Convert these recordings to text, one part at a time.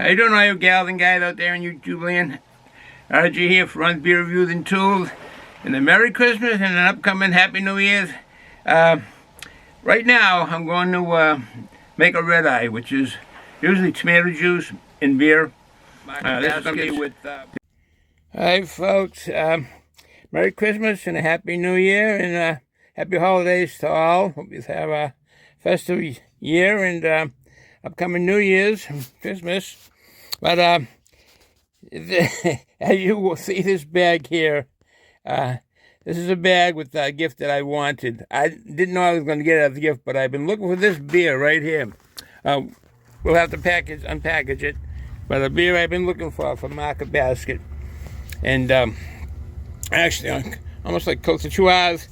How you doing, all you gals and guys out there in YouTube land? RG here for Run's Beer Reviews and Tools. And a Merry Christmas and an upcoming Happy New Year's. Right now, I'm going to make a red eye, which is usually tomato juice and beer. This is going to be with... Hi, folks. Merry Christmas and a Happy New Year and Happy Holidays to all. Hope you have a festive year and upcoming New Year's and Christmas. But as you will see this bag here, this is a bag with a gift that I wanted. I didn't know I was going to get it as a gift, but I've been looking for this beer right here. We'll have to unpackage it. But a beer I've been looking for Market Basket. And actually, almost like close to 2 hours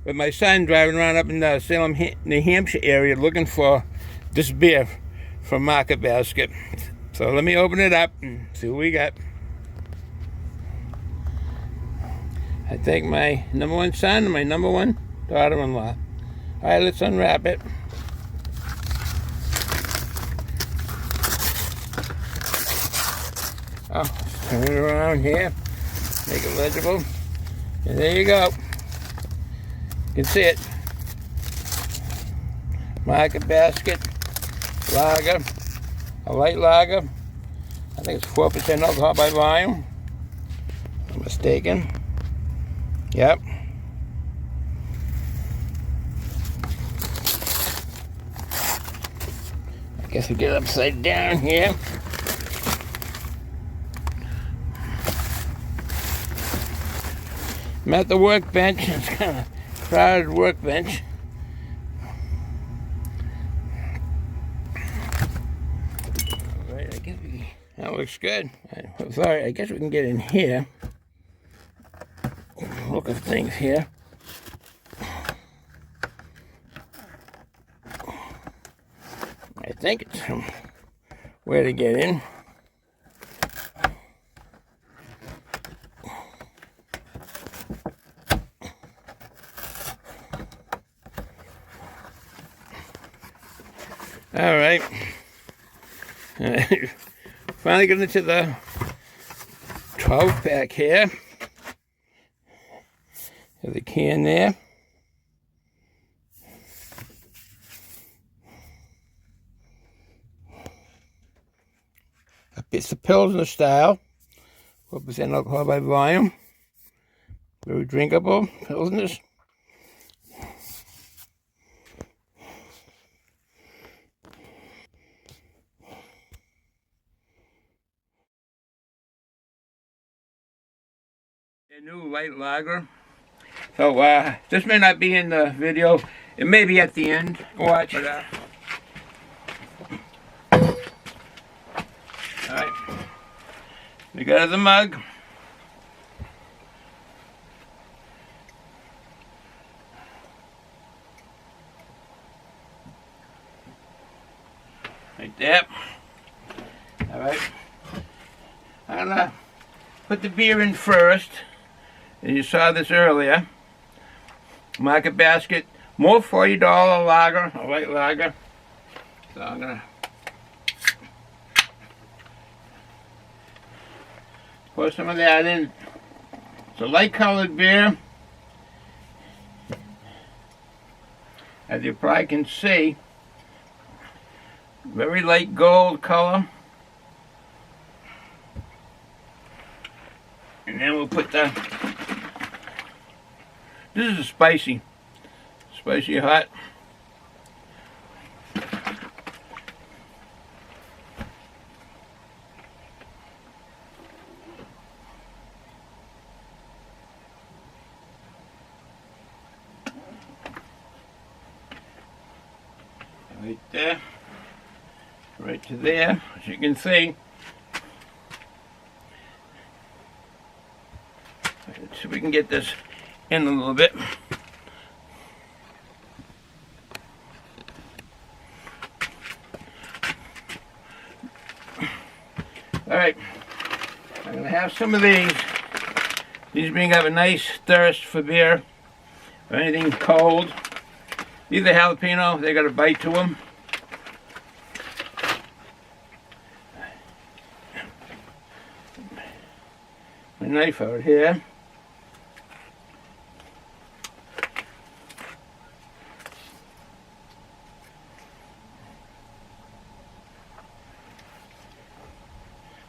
with my son driving around up in the Salem, New Hampshire area looking for this beer from Market Basket. So let me open it up and see what we got. I thank my number one son and my number one daughter-in-law. All right, let's unwrap it. Oh, turn it around here, make it legible, and there you go. You can see it. Market Basket lager, a light lager. I think it's 4% alcohol by volume. If I'm mistaken. Yep. I guess we get it upside down here. I'm at the workbench. It's kind of crowded workbench. Alright, I guess that looks good. Sorry, I guess we can get in here. Look at things here. I think it's where to get in. All right. Finally getting into the 12-pack here. There's a can there. It's the Pilsner style. 4% alcohol by volume. Very drinkable. Pilsners. A new light lager. So this may not be in the video. It may be at the end. Watch. But, all right. We got the mug. Right there. All right. I'm gonna put the beer in first. And you saw this earlier. Market Basket, more $40 lager, a light lager. So I'm gonna pour some of that in. It's a light colored beer. As you probably can see, very light gold color. And then we'll put the... This is a spicy hot. Right there, right to there, as you can see. Let's see if we can get this in a little bit. Alright, I'm going to have some of these. These bring up a nice thirst for beer or anything cold. These are jalapeno, they got a bite to them. my knife out here.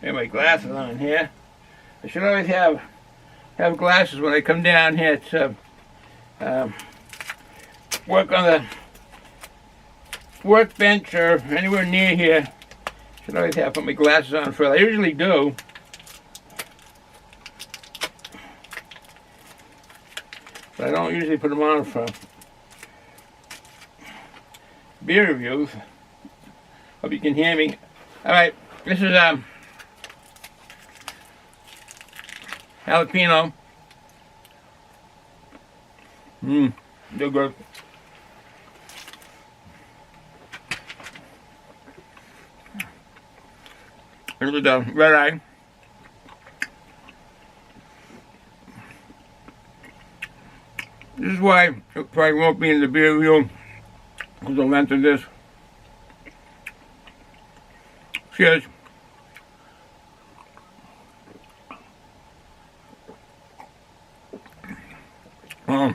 Got my glasses on here. I should always have glasses when I come down here to work on the workbench or anywhere near here. Should always have put my glasses on first. I usually do. But I don't usually put them on for beer reviews. Hope you can hear me. Alright, this is jalapeno. They're good. This is the red eye. This is why it probably won't be in the beer review, because I'll enter this. Cheers. Oh,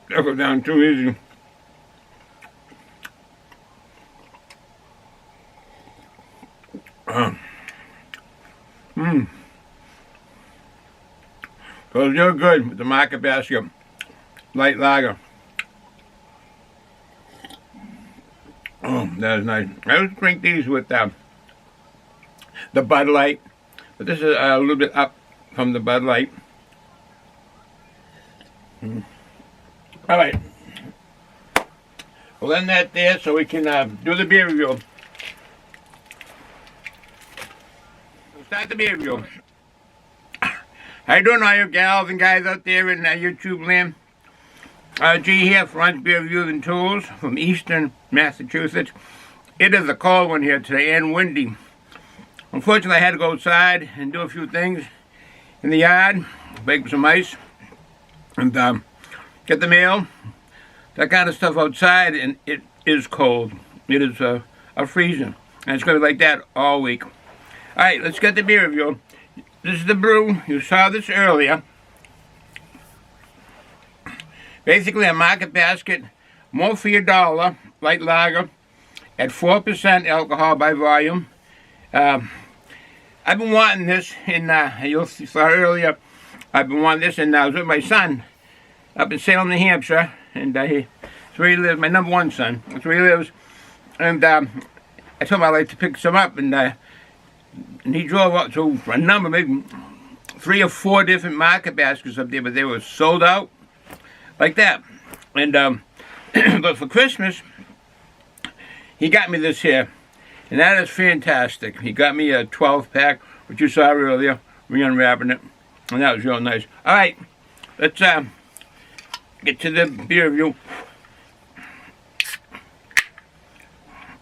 that goes down too easy. So you're good with the Market Basket light lager. Oh, that is nice. I always drink these with the Bud Light, but this is a little bit up from the Bud Light. All right, we'll end that there so we can do the beer review. We'll start the beer review. How you doing, all you gals and guys out there in YouTube land? G here for Beer Reviews and Tools from Eastern Massachusetts. It is a cold one here today and windy. Unfortunately, I had to go outside and do a few things in the yard, bake some ice, and get the mail, that kind of stuff outside, and it is cold. It is freezing, and it's going to be like that all week. All right, let's get the beer review. This is the brew. You saw this earlier. Basically, a Market Basket, more for your dollar, light lager, at 4% alcohol by volume. I've been wanting this in, you saw earlier, I've been wanting this, and I was with my son up in Salem, New Hampshire, and that's where he lives, my number one son. That's where he lives. And I told him I'd like to pick some up, and he drove up to a number, maybe 3 or 4 different Market Baskets up there, but they were sold out like that. And but for Christmas, he got me this here, and that is fantastic. He got me a 12-pack, which you saw earlier, re-unwrapping it, and that was real nice. All right, let's get to the beer review.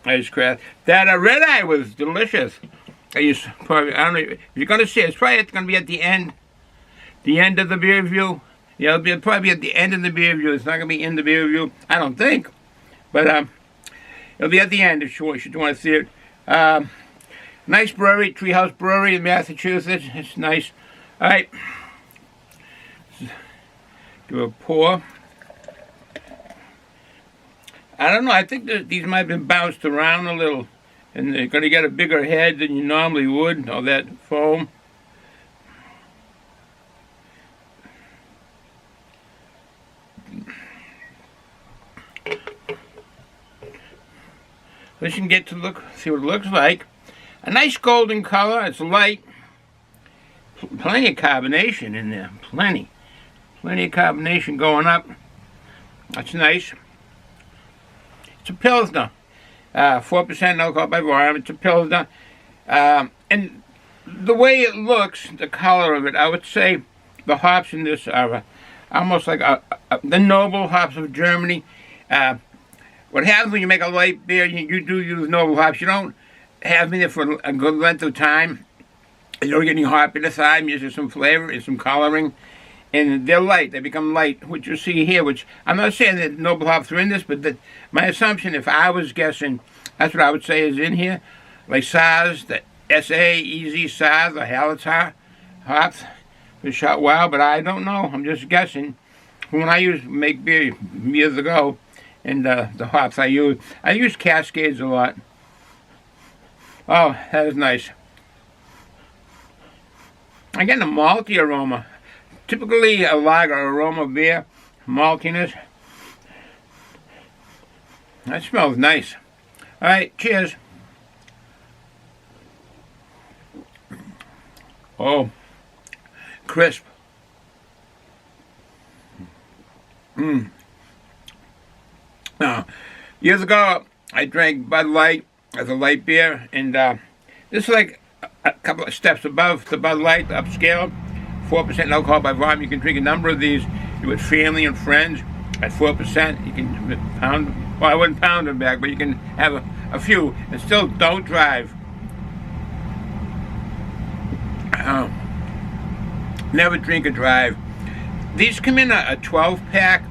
Nice craft. That red eye was delicious. I don't know if you're gonna see it. It's probably gonna be at the end of the beer review. Yeah, it'll probably be at the end of the beer review. It's not gonna be in the beer review, I don't think, but it'll be at the end if you want to see it. Nice brewery, Treehouse Brewery in Massachusetts. It's nice. All right, do a pour. I don't know. I think that these might have been bounced around a little, and they're going to get a bigger head than you normally would. All that foam. Let's get to see what it looks like. A nice golden color. It's light. Plenty of carbonation in there. Plenty of carbonation going up. That's nice. It's a Pilsner. 4% alcohol by volume. It's a Pilsner. And the way it looks, the color of it, I would say the hops in this are almost like the noble hops of Germany. What happens when you make a light beer, you do use noble hops. You don't have them there for a good length of time. You don't get any hop in the side. You just some flavor and some coloring. And they're light. They become light, which you see here, which I'm not saying that noble hops are in this, but my assumption, if I was guessing, that's what I would say is in here. Like Saaz, the S-A-E-Z, Saaz, the Hallertau hops. a short while, but I don't know. I'm just guessing. When I used to make beer years ago, and the hops I use Cascades a lot. Oh, that is nice. I get a malty aroma. Typically a lager aroma beer, maltiness. That smells nice. All right, cheers. Oh, crisp. Now, years ago, I drank Bud Light as a light beer, and this is like a couple of steps above the Bud Light, the upscale. 4% alcohol by volume. You can drink a number of these with family and friends at 4%. You can pound, well, I wouldn't pound them back, but you can have a few and still don't drive. Never drink or drive. These come in a 12-pack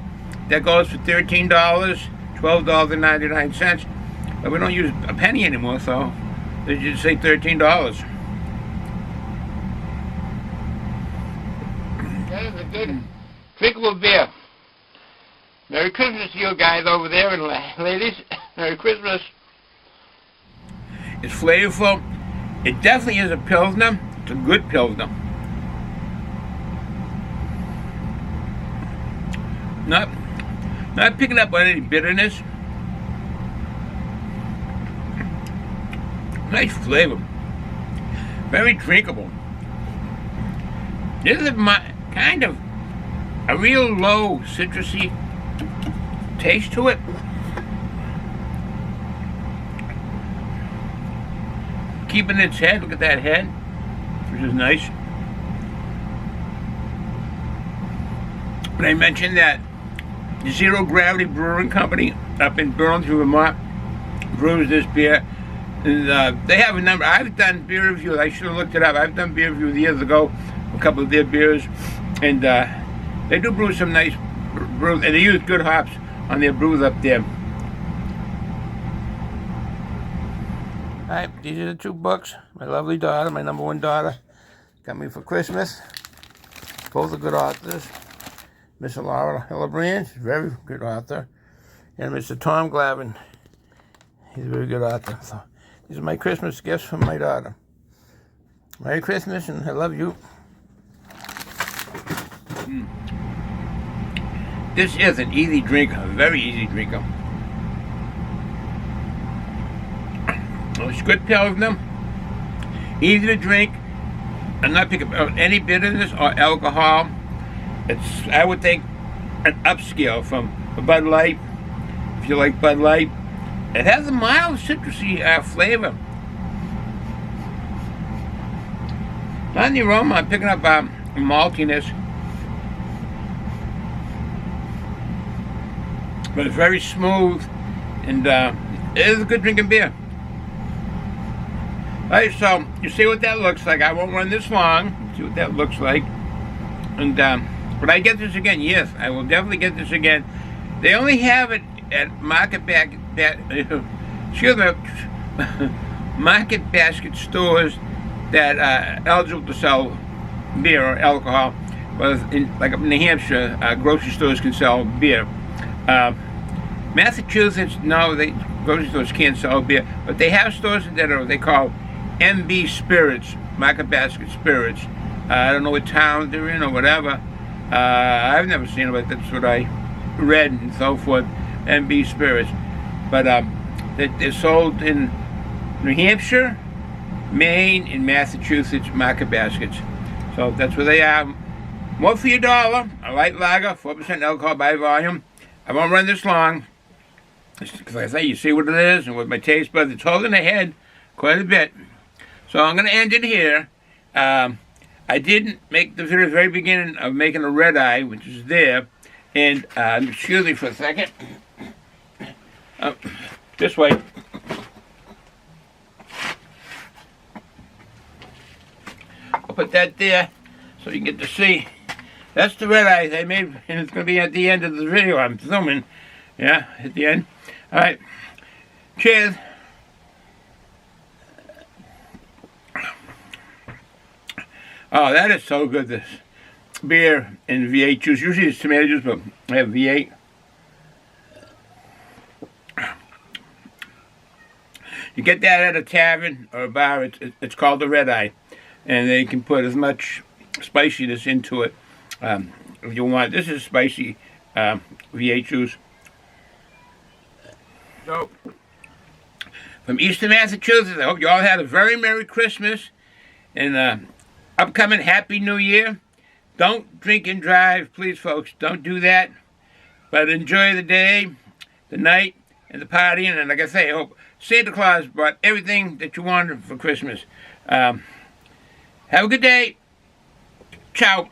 that goes for $13, $12.99. But we don't use a penny anymore, so they just say $13. That is a good, drinkable beer. Merry Christmas to you guys over there and ladies. Merry Christmas. It's flavorful. It definitely is a Pilsner. It's a good Pilsner. Not picking up on any bitterness. Nice flavor. Very drinkable. This is kind of a real low citrusy taste to it. Keeping its head, look at that head, which is nice. But I mentioned that Zero Gravity Brewing Company up in Burlington, Vermont brews this beer. And they have a number. I've done beer reviews. I should have looked it up. I've done beer reviews years ago, a couple of their beers, and they do brew some nice brews, and they use good hops on their brews up there. Alright, these are the two books my lovely daughter, my number one daughter, got me for Christmas. Both are good authors. Miss Laura Hillebrand, she's a very good author, and Mr. Tom Glavin, he's a very good author. So these are my Christmas gifts from my daughter. Merry Christmas, and I love you. This is an easy drink, a very easy drinker. It's good Pilsner, easy to drink, and not pick up any bitterness or alcohol. It's, I would think, an upscale from a Bud Light, if you like Bud Light. It has a mild citrusy flavor. Not in the aroma, I'm picking up maltiness. But it's very smooth, and it is a good drinking beer. Alright, so you see what that looks like. I won't run this long. See what that looks like. And but I get this again. Yes, I will definitely get this again. They only have it at Market Basket stores that are eligible to sell beer or alcohol. But like up in New Hampshire, grocery stores can sell beer. Massachusetts, no, grocery stores can't sell beer, but they have stores that are they call MB Spirits, Market Basket Spirits. I don't know what town they're in or whatever. I've never seen it, but that's what I read and so forth. MB Spirits, but they're sold in New Hampshire, Maine, and Massachusetts Market Baskets. So that's where they are. More for your dollar. A light lager, 4% alcohol by volume. I won't run this long. Because like I say, you see what it is and what my taste buds. It's holding ahead quite a bit. So I'm going to end it here. I didn't make the video at the very beginning of making a red eye, which is there. And excuse me for a second. This way. I'll put that there so you can get to see. That's the red eyes I made, and it's going to be at the end of the video, I'm assuming. Yeah, at the end. Alright. Cheers. Oh, that is so good, this. beer and V8 juice. Usually it's tomato juice, but I have V8. You get that at a tavern or a bar. It's called the Red Eye, and they can put as much spiciness into it if you want. This is spicy V8 juice. So, from Eastern Massachusetts, I hope you all had a very Merry Christmas and upcoming Happy New Year. Don't drink and drive, please, folks. Don't do that. But enjoy the day, the night, and the partying. And like I say, I hope Santa Claus brought everything that you wanted for Christmas. Have a good day. Ciao.